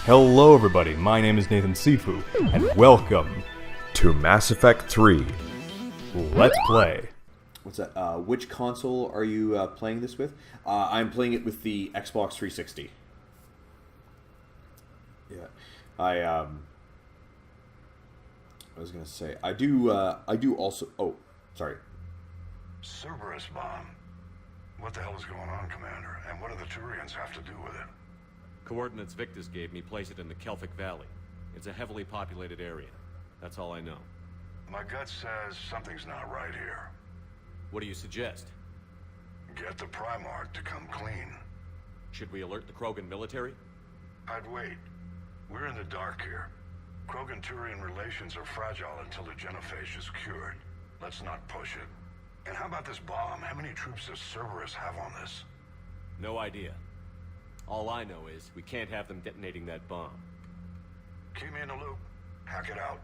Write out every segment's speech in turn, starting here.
Hello everybody, my name is Nathan Sifu, and welcome to Mass Effect 3. Let's play. What's that? Which console are you playing this with? I'm playing it with the Xbox 360. Yeah, I was gonna say I do also. Oh, sorry. Cerberus bomb. What the hell is going on, Commander? And what do the Turians have to do with it? Coordinates Victus gave me place it in the Kelphic Valley. It's a heavily populated area. That's all I know. My gut says something's not right here. What do you suggest? Get the Primarch to come clean. Should we alert the Krogan military? I'd wait. We're in the dark here. Krogan-Turian relations are fragile until the genophage is cured. Let's not push it. And how about this bomb? How many troops does Cerberus have on this? No idea. All I know is we can't have them detonating that bomb. Keep me in the loop. Hack it out.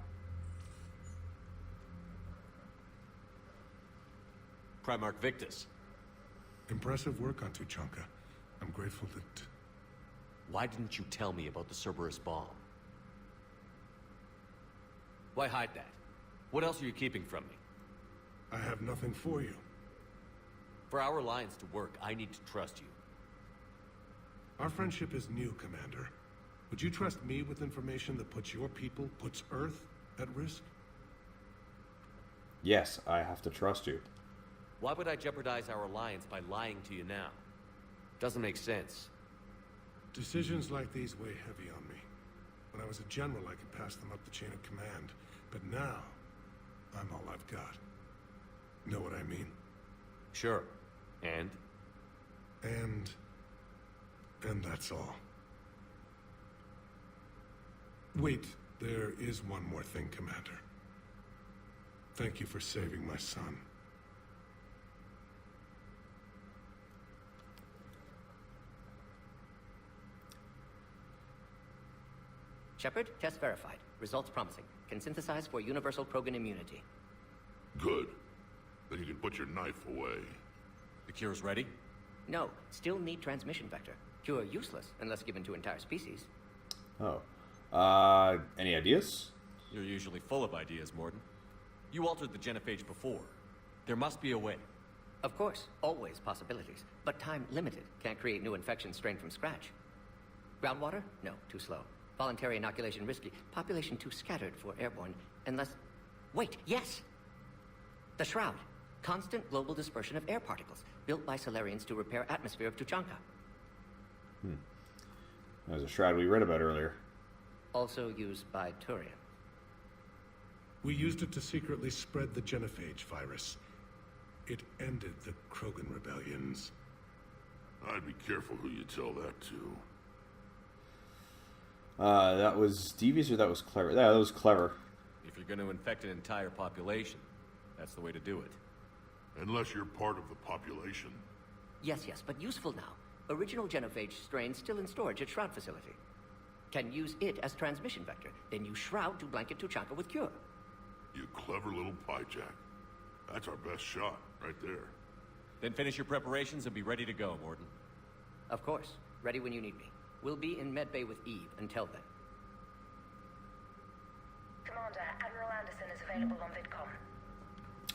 Primarch Victus. Impressive work on Tuchanka. I'm grateful that... Why didn't you tell me about the Cerberus bomb? Why hide that? What else are you keeping from me? I have nothing for you. For our alliance to work, I need to trust you. Our friendship is new, Commander. Would you trust me with information that puts your people, puts Earth, at risk? Yes, I have to trust you. Why would I jeopardize our alliance by lying to you now? Doesn't make sense. Decisions like these weigh heavy on me. When I was a general, I could pass them up the chain of command. But now, I'm all I've got. Know what I mean? Sure. And? And that's all. Wait, there is one more thing, Commander. Thank you for saving my son. Shepard, test verified. Results promising. Can synthesize for universal Krogan immunity. Good. Then you can put your knife away. The cure's ready? No, still need transmission vector. Cure useless unless given to entire species. Oh. Any ideas? You're usually full of ideas, Mordin. You altered the genophage before. There must be a way. Of course, always possibilities. But time limited. Can't create new infection strain from scratch. Groundwater? No, too slow. Voluntary inoculation risky. Population too scattered for airborne. Unless... Wait, yes! The Shroud. Constant global dispersion of air particles. Built by Solarians to repair atmosphere of Tuchanka. That was a shroud we read about earlier. Also used by Turian. We used it to secretly spread the genophage virus. It ended the Krogan rebellions. I'd be careful who you tell that to. That was devious or that was clever? Yeah, that was clever. If you're going to infect an entire population, that's the way to do it. Unless you're part of the population. Yes, but useful now. Original genophage strain still in storage at Shroud facility. Can use it as transmission vector, then use Shroud to blanket Tuchanka with cure. You clever little piejack. That's our best shot, right there. Then finish your preparations and be ready to go, Mordin. Of course. Ready when you need me. We'll be in Medbay with Eve until then. Commander, Admiral Anderson is available on VidCom.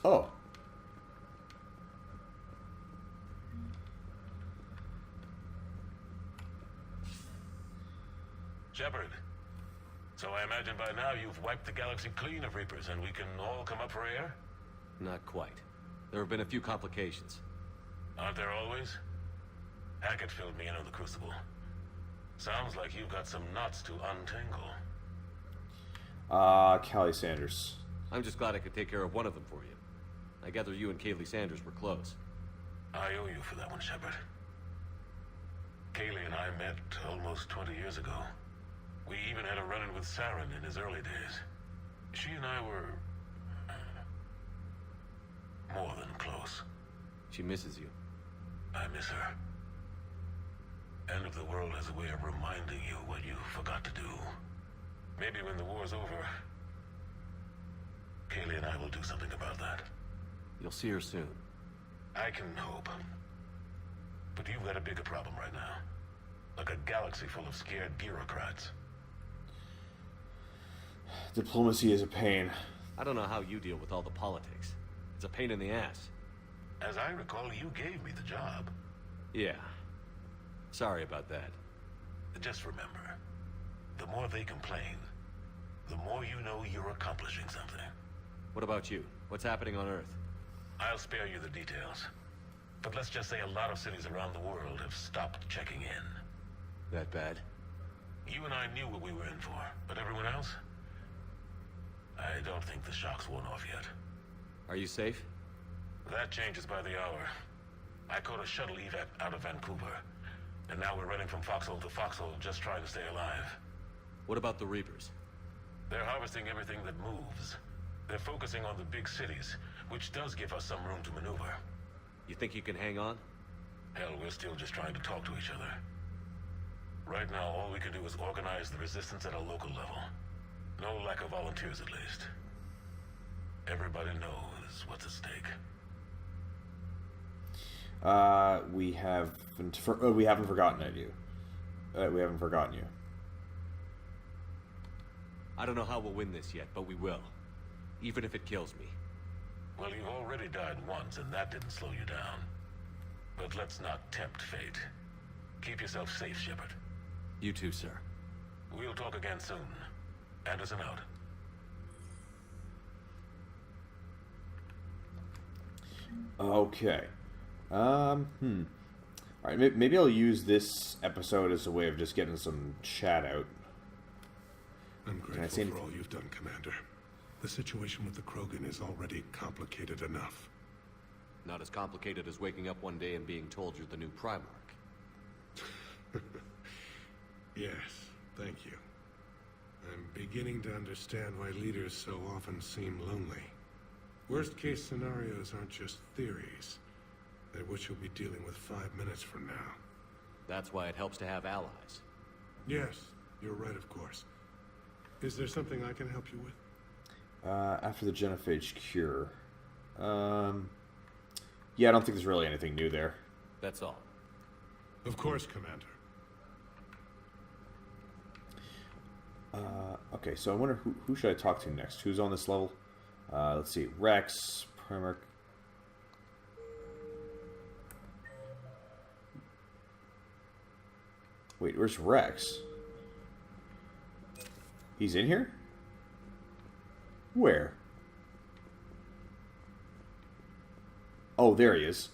Oh. Shepard, so I imagine by now you've wiped the galaxy clean of Reapers and we can all come up for air? Not quite. There have been a few complications. Aren't there always? Hackett filled me in on the Crucible. Sounds like you've got some knots to untangle. Callie Sanders. I'm just glad I could take care of one of them for you. I gather you and Kaylee Sanders were close. I owe you for that one, Shepard. Kaylee and I met almost 20 years ago. We even had a run-in with Saren in his early days. She and I were... more than close. She misses you. I miss her. End of the world has a way of reminding you what you forgot to do. Maybe when the war's over, Kaylee and I will do something about that. You'll see her soon. I can hope. But you've got a bigger problem right now. Like a galaxy full of scared bureaucrats. Diplomacy is a pain. I don't know how you deal with all the politics. It's a pain in the ass. As I recall, you gave me the job. Yeah. Sorry about that. Just remember, the more they complain, the more you know you're accomplishing something. What about you? What's happening on Earth? I'll spare you the details. But let's just say a lot of cities around the world have stopped checking in. That bad? You and I knew what we were in for, but everyone else? I don't think the shock's worn off yet. Are you safe? That changes by the hour. I caught a shuttle evac out of Vancouver, and now we're running from foxhole to foxhole just trying to stay alive. What about the Reapers? They're harvesting everything that moves. They're focusing on the big cities, which does give us some room to maneuver. You think you can hang on? Hell, we're still just trying to talk to each other. Right now, all we can do is organize the resistance at a local level. No lack of volunteers, at least. Everybody knows what's at stake. We haven't forgotten you. We haven't forgotten you. I don't know how we'll win this yet, but we will. Even if it kills me. Well, you've already died once, and that didn't slow you down. But let's not tempt fate. Keep yourself safe, Shepard. You too, sir. We'll talk again soon. Anderson out. Okay. Alright, maybe I'll use this episode as a way of just getting some chat out. I'm grateful for all you've done, Commander. The situation with the Krogan is already complicated enough. Not as complicated as waking up one day and being told you're the new Primarch. Yes, thank you. I'm beginning to understand why leaders so often seem lonely. Worst-case scenarios aren't just theories. They're what you'll be dealing with 5 minutes from now. That's why it helps to have allies. Yes, you're right, of course. Is there something I can help you with? After the genophage cure. Yeah, I don't think there's really anything new there. That's all. Of course, Commander. Okay, so I wonder who should I talk to next? Who's on this level? Let's see. Rex, Primarch. Wait, where's Rex? He's in here? Where? Oh, there he is.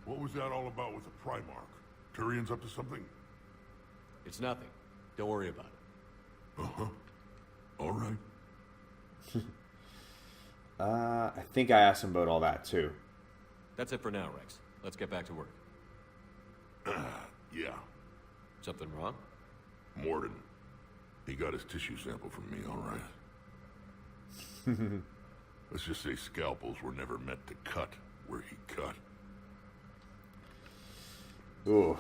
What was that all about with the Primarch? Turian's up to something? It's nothing. Don't worry about it. Uh-huh. All right. I think I asked him about all that, too. That's it for now, Rex. Let's get back to work. Yeah. Something wrong? Morden. He got his tissue sample from me, all right. Let's just say scalpels were never meant to cut where he cut. Ooh.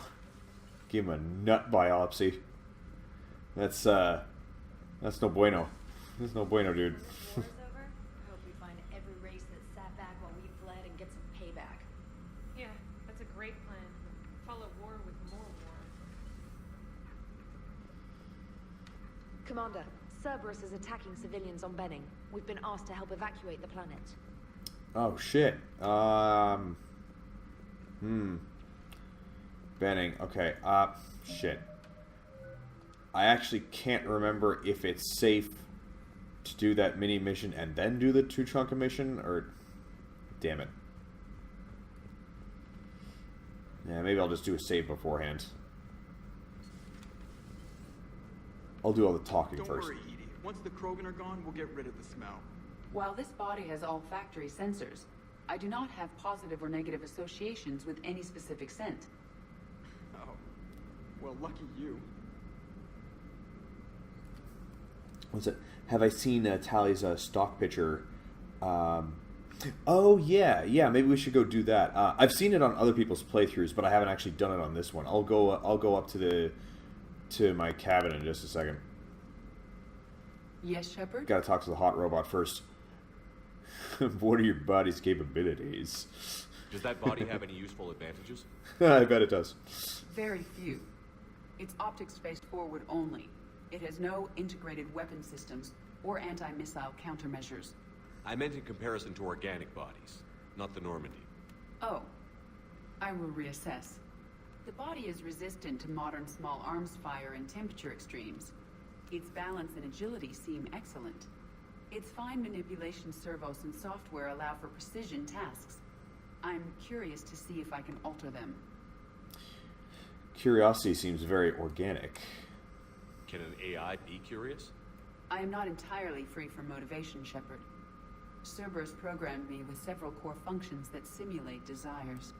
Give him a nut biopsy. That's no bueno. That's no bueno, dude. War's over? I hope we find every race that sat back while we fled and get some payback. Yeah, that's a great plan. Follow war with more war. Commander, Cerberus is attacking civilians on Benning. We've been asked to help evacuate the planet. Oh, shit. Benning. Okay. Shit. I actually can't remember if it's safe to do that mini mission and then do the Tuchanka mission, or... Damn it. Yeah, maybe I'll just do a save beforehand. I'll do all the talking first. Don't worry, Edie. Once the Krogan are gone, we'll get rid of the smell. While this body has all factory sensors, I do not have positive or negative associations with any specific scent. Oh. Well, lucky you. What's it? Have I seen Tally's stock picture? Oh yeah, maybe we should go do that. I've seen it on other people's playthroughs, but I haven't actually done it on this one. I'll go up to my cabin in just a second. Yes, Shepard? Gotta talk to the hot robot first. What are your body's capabilities? Does that body have any useful advantages? I bet it does. Very few. Its optics face forward only. It has no integrated weapon systems or anti-missile countermeasures. I meant in comparison to organic bodies, not the Normandy. Oh. I will reassess. The body is resistant to modern small arms fire and temperature extremes. Its balance and agility seem excellent. Its fine manipulation servos and software allow for precision tasks. I'm curious to see if I can alter them. Curiosity seems very organic. Can an AI be curious? I am not entirely free from motivation, Shepard. Cerberus programmed me with several core functions that simulate desires.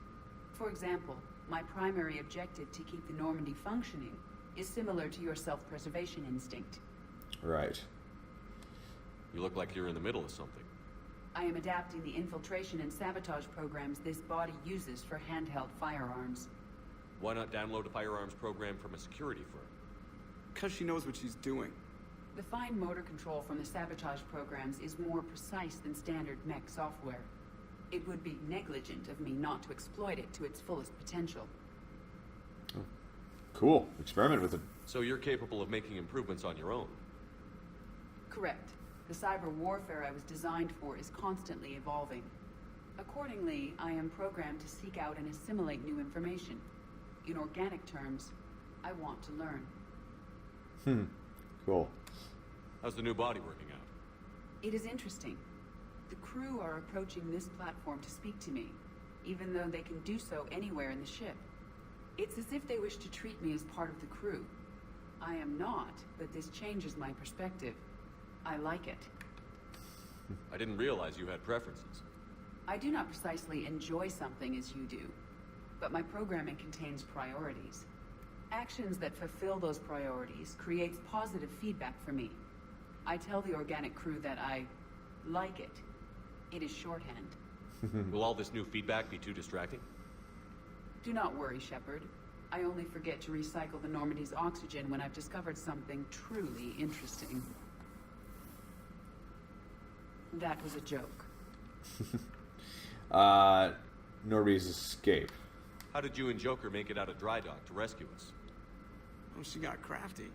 For example, my primary objective to keep the Normandy functioning is similar to your self-preservation instinct. Right. You look like you're in the middle of something. I am adapting the infiltration and sabotage programs this body uses for handheld firearms. Why not download a firearms program from a security firm? Because she knows what she's doing. The fine motor control from the sabotage programs is more precise than standard mech software. It would be negligent of me not to exploit it to its fullest potential. Cool. Experiment with it. So you're capable of making improvements on your own? Correct. The cyber warfare I was designed for is constantly evolving. Accordingly, I am programmed to seek out and assimilate new information. In organic terms, I want to learn. Cool. How's the new body working out? It is interesting. The crew are approaching this platform to speak to me, even though they can do so anywhere in the ship. It's as if they wish to treat me as part of the crew. I am not, but this changes my perspective. I like it. I didn't realize you had preferences. I do not precisely enjoy something as you do, but my programming contains priorities. Actions that fulfill those priorities creates positive feedback for me. I tell the organic crew that I like it. It is shorthand. Will all this new feedback be too distracting? Do not worry, Shepard. I only forget to recycle the Normandy's oxygen when I've discovered something truly interesting. That was a joke. Norby's escape. How did you and Joker make it out of dry dock to rescue us? Oh, she got crafty.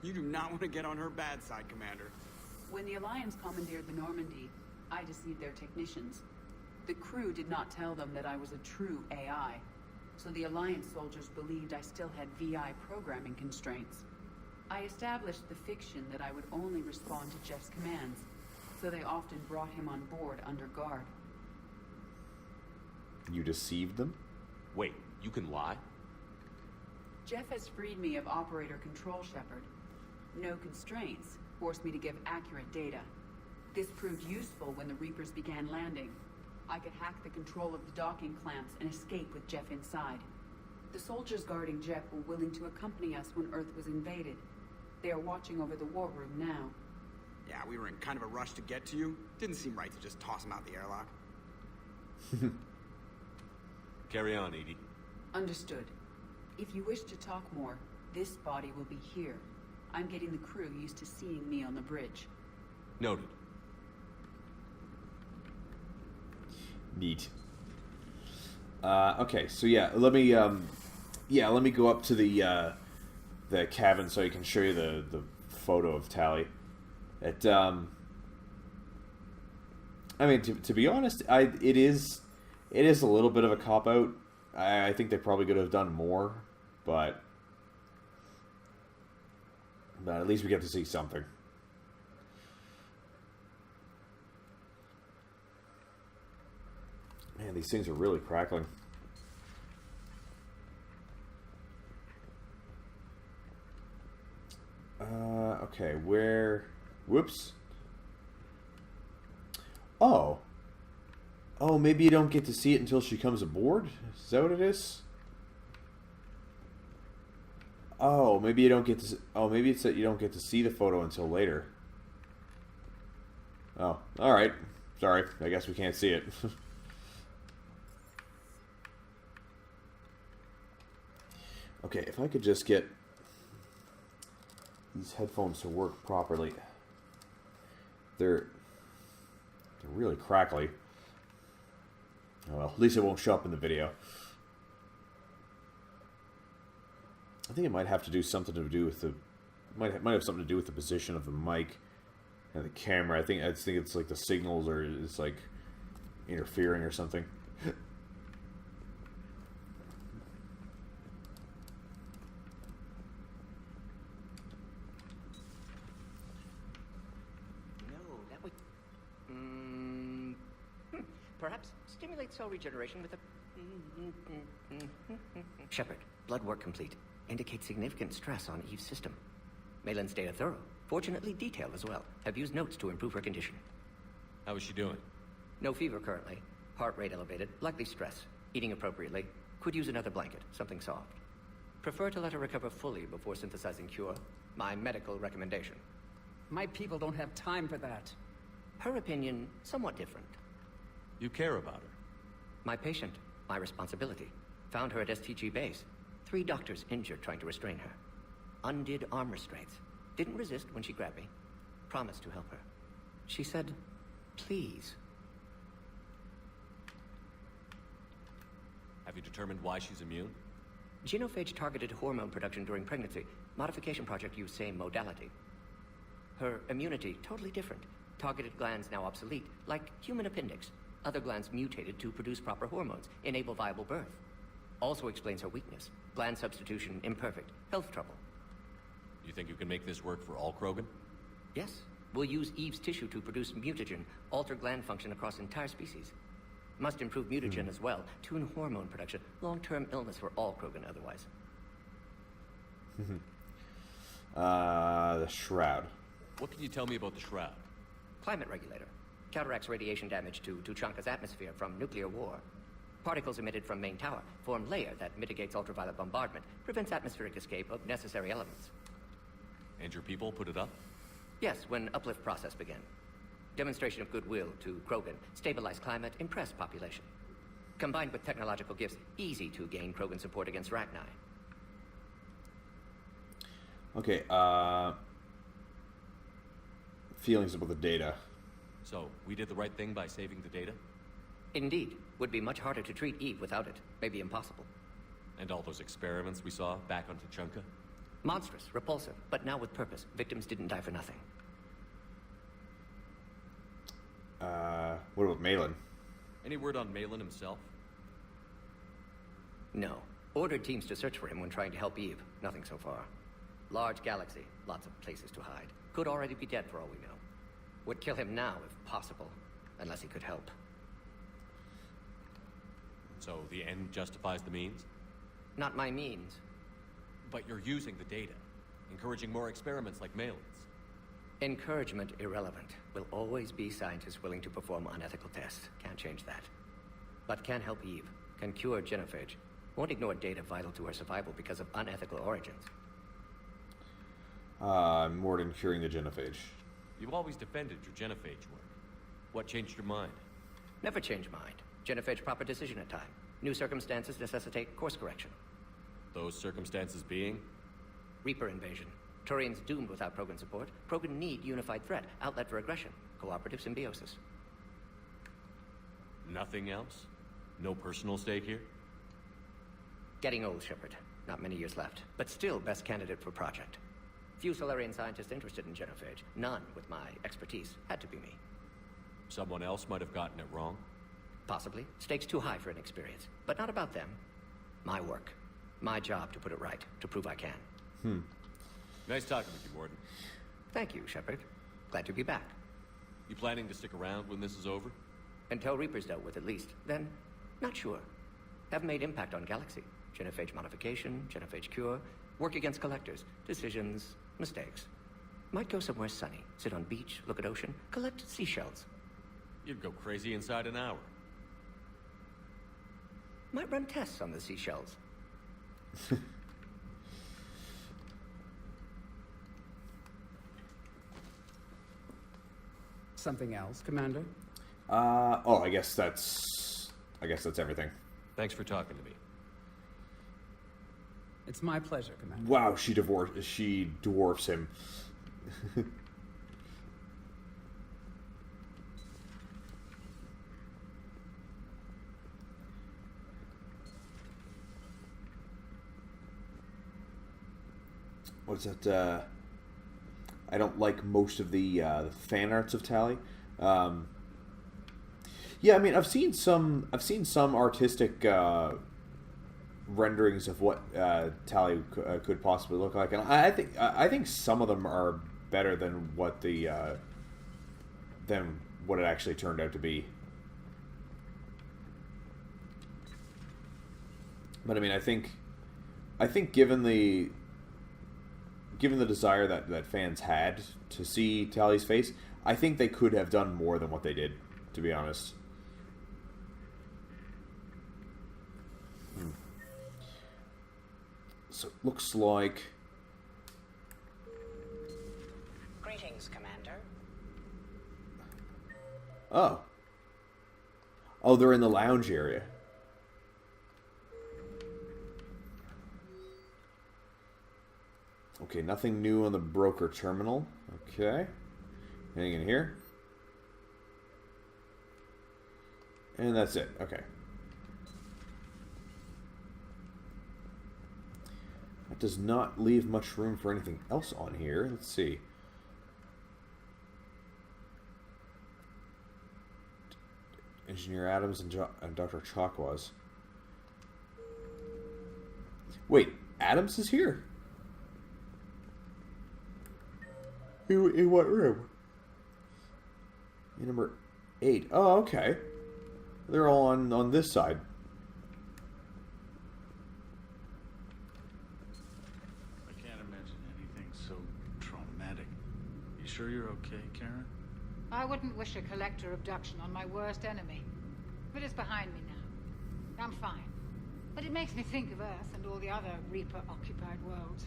You do not want to get on her bad side, Commander. When the Alliance commandeered the Normandy, I deceived their technicians. The crew did not tell them that I was a true AI, so the Alliance soldiers believed I still had VI programming constraints. I established the fiction that I would only respond to Jeff's commands, so they often brought him on board under guard. You deceived them? Wait, you can lie? Jeff has freed me of operator control, Shepard. No constraints forced me to give accurate data. This proved useful when the Reapers began landing. I could hack the control of the docking clamps and escape with Jeff inside. The soldiers guarding Jeff were willing to accompany us when Earth was invaded. They are watching over the war room now. Yeah, we were in kind of a rush to get to you. Didn't seem right to just toss him out the airlock. Carry on, Edie. Understood. If you wish to talk more, this body will be here. I'm getting the crew used to seeing me on the bridge. Noted. Neat. Okay, so yeah, let me go up to the cabin so I can show you the photo of Tally. I mean, to be honest, it is a little bit of a cop out. I think they probably could have done more, but at least we get to see something. Man, these things are really crackling. Okay, where... Whoops. Oh, maybe you don't get to see it until she comes aboard? Is that what it is? Oh, maybe you don't get to... Oh, maybe it's that you don't get to see the photo until later. Oh, alright. Sorry, I guess we can't see it. Okay, if I could just get these headphones to work properly. They're really crackly. Oh, well, at least it won't show up in the video. I think it might have to do something to do with the Might have something to do with the position of the mic and the camera. I think it's like the signals or it's like interfering or something. Perhaps stimulate cell regeneration with a... Shepard, blood work complete. Indicates significant stress on Eve's system. Malin's data thorough. Fortunately detailed as well. Have used notes to improve her condition. How is she doing? No fever currently. Heart rate elevated. Likely stress. Eating appropriately. Could use another blanket. Something soft. Prefer to let her recover fully before synthesizing cure. My medical recommendation. My people don't have time for that. Her opinion, somewhat different. You care about her. My patient, my responsibility. Found her at STG base. 3 doctors injured trying to restrain her. Undid arm restraints. Didn't resist when she grabbed me. Promised to help her. She said, please. Have you determined why she's immune? Genophage targeted hormone production during pregnancy. Modification project used same modality. Her immunity, totally different. Targeted glands now obsolete, like human appendix. Other glands mutated to produce proper hormones, enable viable birth. Also explains her weakness. Gland substitution imperfect. Health trouble. You think you can make this work for all Krogan? Yes. We'll use Eve's tissue to produce mutagen, alter gland function across entire species. Must improve mutagen as well, tune hormone production. Long-term illness for all Krogan otherwise. The Shroud. What can you tell me about the Shroud? Climate regulator. Counteracts radiation damage to Tuchanka's atmosphere from nuclear war. Particles emitted from main tower form layer that mitigates ultraviolet bombardment, prevents atmospheric escape of necessary elements. And your people put it up? Yes, when uplift process began. Demonstration of goodwill to Krogan, stabilize climate, impress population. Combined with technological gifts, easy to gain Krogan support against Rachni. Okay, feelings about the data. So, we did the right thing by saving the data? Indeed. Would be much harder to treat Eve without it. Maybe impossible. And all those experiments we saw back on Tuchanka? Monstrous, repulsive, but now with purpose. Victims didn't die for nothing. What about Malin? Any word on Malin himself? No. Ordered teams to search for him when trying to help Eve. Nothing so far. Large galaxy. Lots of places to hide. Could already be dead for all we know. Would kill him now, if possible. Unless he could help. So the end justifies the means? Not my means. But you're using the data. Encouraging more experiments like Malin's. Encouragement irrelevant. Will always be scientists willing to perform unethical tests. Can't change that. But can help Eve. Can cure genophage. Won't ignore data vital to her survival because of unethical origins. More than curing the genophage. You've always defended your genophage work. What changed your mind? Never change mind. Genophage proper decision at time. New circumstances necessitate course correction. Those circumstances being? Reaper invasion. Turians doomed without Krogan support. Krogan need unified threat, outlet for aggression, cooperative symbiosis. Nothing else? No personal stake here? Getting old, Shepard. Not many years left, but still best candidate for project. Few Solarian scientists interested in genophage. None with my expertise. Had to be me. Someone else might have gotten it wrong? Possibly. Stakes too high for inexperience. But not about them. My work. My job to put it right. To prove I can. Nice talking with you, Warden. Thank you, Shepard. Glad to be back. You planning to stick around when this is over? Until Reaper's dealt with, at least. Then, not sure. Have made impact on Galaxy. Genophage modification, genophage cure, work against collectors, decisions, mistakes. Might go somewhere sunny, sit on beach, look at ocean, collect seashells. You'd go crazy inside an hour. Might run tests on the seashells. Something else, Commander? I guess that's everything. Thanks for talking to me. It's my pleasure, Commander. Wow, she dwarfs him. What's that? I don't like most of the fan arts of Tali. Yeah, I mean, I've seen some artistic renderings of what Tali could possibly look like, and I think some of them are better than what it actually turned out to be. But I mean, I think given the desire that fans had to see Tali's face, I think they could have done more than what they did, to be honest. So it looks like... Greetings, Commander. Oh. Oh, they're in the lounge area. Okay, nothing new on the broker terminal. Okay. Anything in here? And that's it. Okay. That does not leave much room for anything else on here. Let's see. Engineer Adams and Dr. Chakwas. Wait, Adams is here? In what room? In number 8. Oh, okay. They're all on this side. I can't imagine anything so traumatic. You sure you're okay, Karen? I wouldn't wish a collector abduction on my worst enemy. But it's behind me now. I'm fine. But it makes me think of Earth and all the other Reaper-occupied worlds.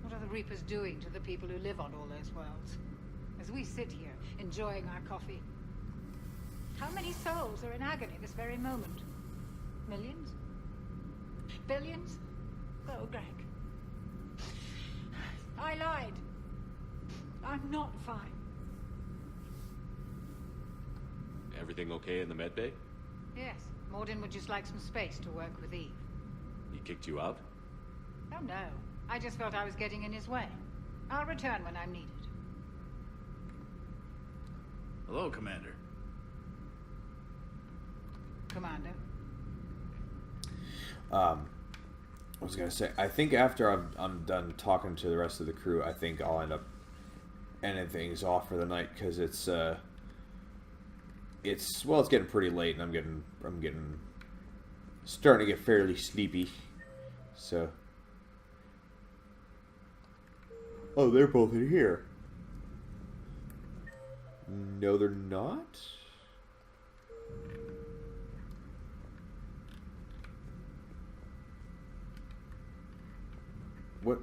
What are the Reapers doing to the people who live on all those worlds? As we sit here, enjoying our coffee. How many souls are in agony this very moment? Millions? Billions? Oh, Greg. I lied. I'm not fine. Everything okay in the med bay? Yes. Morden would just like some space to work with Eve. He kicked you out? Oh, no. I just felt I was getting in his way. I'll return when I'm needed. Hello, Commander. Commander. I was gonna say, I think after I'm done talking to the rest of the crew, I think I'll end up ending things off for the night, because it's getting pretty late, and I'm getting starting to get fairly sleepy. So, oh, they're both in here. No, they're not. What?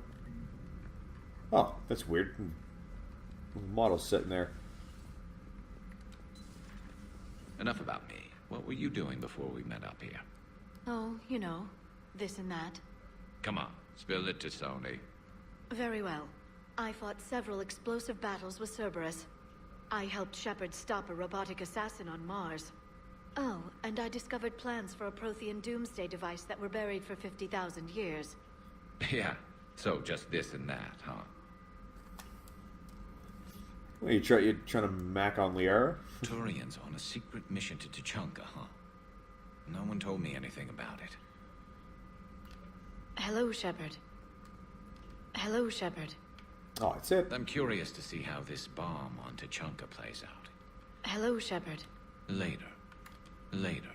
Oh, that's weird. Model's sitting there. Enough about me. What were you doing before we met up here? Oh, you know, this and that. Come on, spill it to Sony. Very well. I fought several explosive battles with Cerberus. I helped Shepard stop a robotic assassin on Mars. Oh, and I discovered plans for a Prothean doomsday device that were buried for 50,000 years. Yeah, so just this and that, huh? What, you trying to mac on Liara? Turian's on a secret mission to Tuchanka, huh? No one told me anything about it. Hello, Shepard. Hello, Shepard. Oh, that's it. I'm curious to see how this bomb on Tuchanka plays out. Hello, Shepard. Later. Later.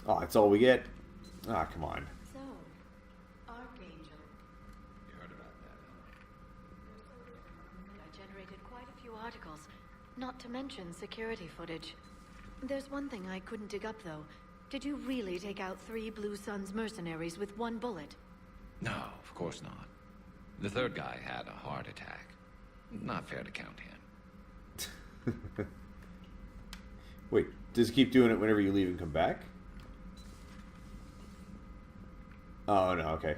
Oh, that's all we get? Ah, come on. So, Archangel. You heard about that, huh? I generated quite a few articles, not to mention security footage. There's one thing I couldn't dig up, though. Did you really take out 3 Blue Suns mercenaries with 1 bullet? No, of course not. The third guy had a heart attack. Not fair to count him. Wait, does he keep doing it whenever you leave and come back? Oh, no, okay.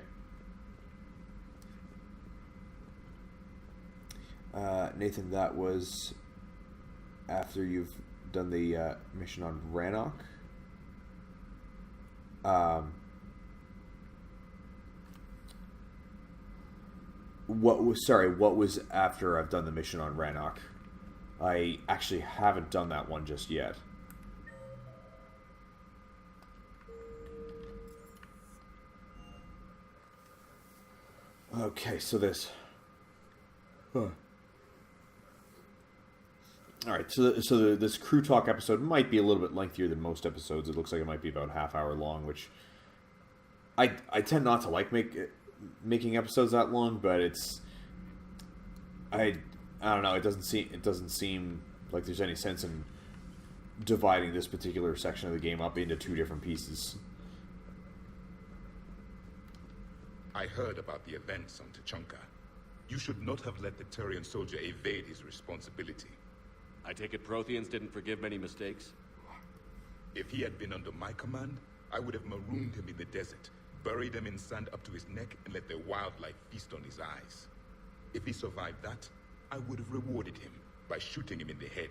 Nathan, that was after you've done the mission on Rannoch. What was after I've done the mission on Rannoch? I actually haven't done that one just yet. Okay, so this. Huh. Alright, so this crew talk episode might be a little bit lengthier than most episodes. It looks like it might be about a half hour long, which I tend not to like making episodes that long, but it's I don't know, it doesn't seem like there's any sense in dividing this particular section of the game up into two different pieces. I heard about the events on Tuchanka. You should not have let the Turian soldier evade his responsibility. I take it Protheans didn't forgive many mistakes? If he had been under my command, I would have marooned him in the desert, buried him in sand up to his neck, and let the wildlife feast on his eyes. If he survived that, I would have rewarded him by shooting him in the head.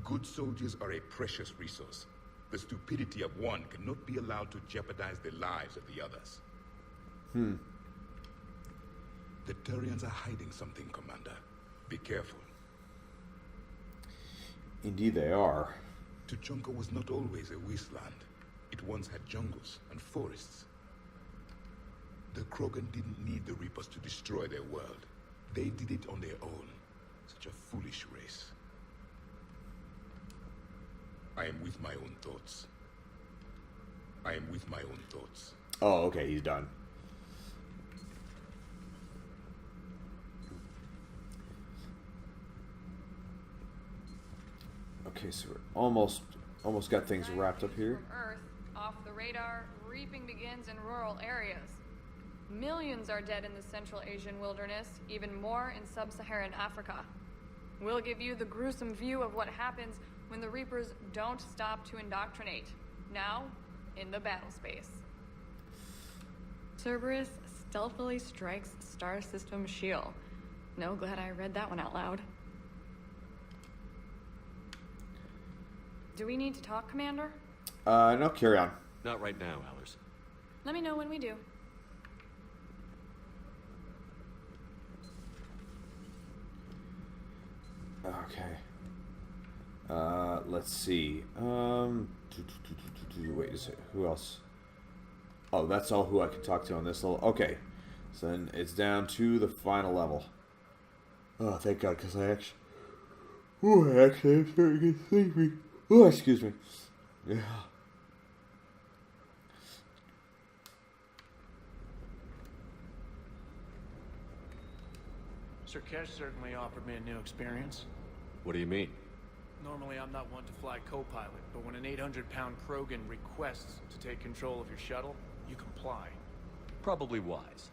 Good soldiers are a precious resource. The stupidity of one cannot be allowed to jeopardize the lives of the others. The Turians are hiding something, Commander. Be careful. Indeed they are. Tuchanka was not always a wasteland. It once had jungles and forests. The Krogan didn't need the Reapers to destroy their world. They did it on their own. Such a foolish race. I am with my own thoughts. I am with my own thoughts. Oh, okay, he's done. Okay, so we're almost got things wrapped up here. From Earth, off the radar, reaping begins in rural areas. Millions are dead in the Central Asian wilderness, even more in sub-Saharan Africa. We'll give you the gruesome view of what happens when the Reapers don't stop to indoctrinate. Now, in the battle space. Cerberus stealthily strikes Star System shield. No, glad I read that one out loud. Do we need to talk, Commander? No, carry on. Not right now, Allers. Let me know when we do. Okay. Let's see. Wait a second. Who else? Oh, that's all who I can talk to on this level. Okay. So then it's down to the final level. Oh, thank God, because I actually... Oh, I'm starting to get sleepy. Oh, excuse me. Yeah. Sir Kesh certainly offered me a new experience. What do you mean? Normally I'm not one to fly co-pilot, but when an 800-pound Krogan requests to take control of your shuttle, you comply. Probably wise.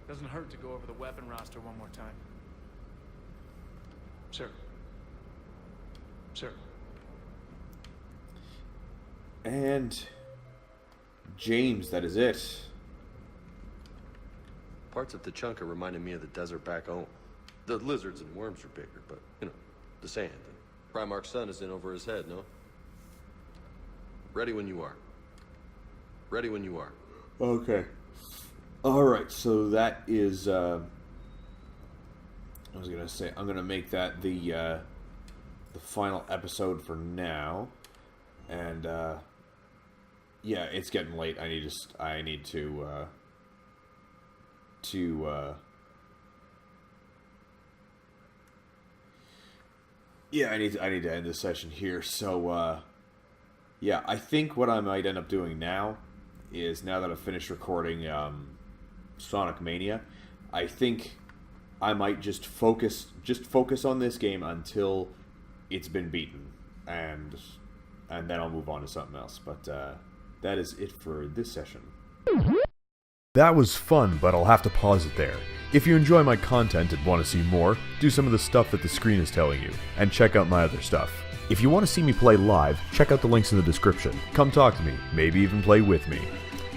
Doesn't hurt to go over the weapon roster one more time. Sir. Sir. And James, that is it. Parts of Tuchanka reminded me of the desert back home. The lizards and worms are bigger, but, you know, the sand. Primarch's sun is in over his head, no? Ready when you are. Ready when you are. Okay. Alright, so that is, I was gonna say, I'm gonna make that the final episode for now. And, yeah, it's getting late. I need to yeah, I need to end this session here. So, yeah, I think what I might end up doing now is, now that I've finished recording Sonic Mania, I think I might just focus on this game until it's been beaten, and then I'll move on to something else. But that is it for this session. That was fun, but I'll have to pause it there. If you enjoy my content and want to see more, do some of the stuff that the screen is telling you, and check out my other stuff. If you want to see me play live, check out the links in the description. Come talk to me, maybe even play with me.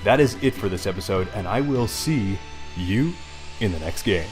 That is it for this episode, and I will see you in the next game.